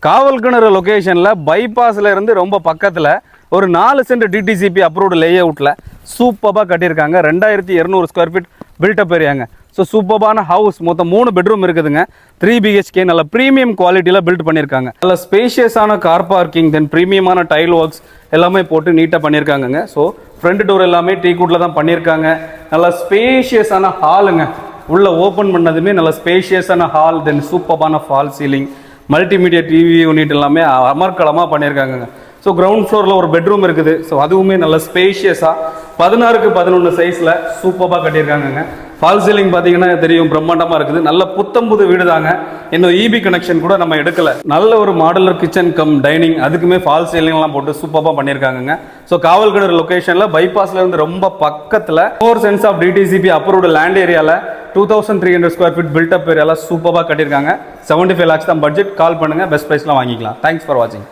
காவல் கிணறு லொக்கேஷனில் பைபாஸில் இருந்து ரொம்ப பக்கத்தில் ஒரு 4 சென்ட் டிடிசிபி அப்ரூவ்டு லே அவுட்டில் சூப்பராக கட்டியிருக்காங்க. 2200 ஸ்கொயர் ஃபீட் பில்டப் ஏரியாங்க. ஸோ சூப்பரான ஹவுஸ், மொத்தம் 3 பெட்ரூம் இருக்குதுங்க. 3 BHK நல்ல ப்ரீமியம் குவாலிட்டியில் பில்ட் பண்ணியிருக்காங்க. நல்ல ஸ்பேஷியஸான கார் பார்க்கிங், தென் ப்ரீமியமான டைல் ஒர்க்ஸ் எல்லாமே போட்டு நீட்டாக பண்ணியிருக்காங்கங்க. ஸோ ஃப்ரண்ட் டோர் எல்லாமே டீக்குட்டில் தான் பண்ணியிருக்காங்க. நல்ல ஸ்பேஷியஸான ஹாலுங்க. உள்ளே ஓப்பன் பண்ணதுமே நல்ல ஸ்பேஷியஸான ஹால், தென் சூப்பரான fall ceiling, multimedia TV unit எல்லாமே அமர்க்களமாக பண்ணியிருக்காங்க. ஸோ கிரவுண்ட் ஃப்ளோரில் ஒரு பெட்ரூம் இருக்குது. ஸோ அதுவுமே நல்ல ஸ்பேஷியஸாக 16க்கு 11 சைஸில் சூப்பராக கட்டியிருக்காங்கங்க. ஃபால் சீலிங் பார்த்தீங்கன்னா தெரியும், பிரம்மாண்டமாக இருக்குது. நல்ல புத்தம்புது வீடு தாங்க. இன்னும் இபி கனெக்ஷன் கூட நம்ம எடுக்கலை. நல்ல ஒரு மாடலர் கிச்சன் கம் டைனிங், அதுக்குமே ஃபால் சீலிங்லாம் போட்டு சூப்பராக பண்ணியிருக்காங்க. ஸோ காவல் கிணறு லொக்கேஷனில் பைபாஸில் இருந்து ரொம்ப பக்கத்தில் 4 cents of DTCP approved land ஏரியாவில் 2300 ஸ்கொயர் ஃபீட் பில்டப் ஏரியாவில் சூப்பராக கட்டியிருக்காங்க. 75 lakhs தான் பட்ஜெட். கால் பண்ணுங்கள், பெஸ்ட் ப்ரைஸ்லாம் வாங்கிக்கலாம். தேங்க்ஸ் ஃபார் வாட்சிங்.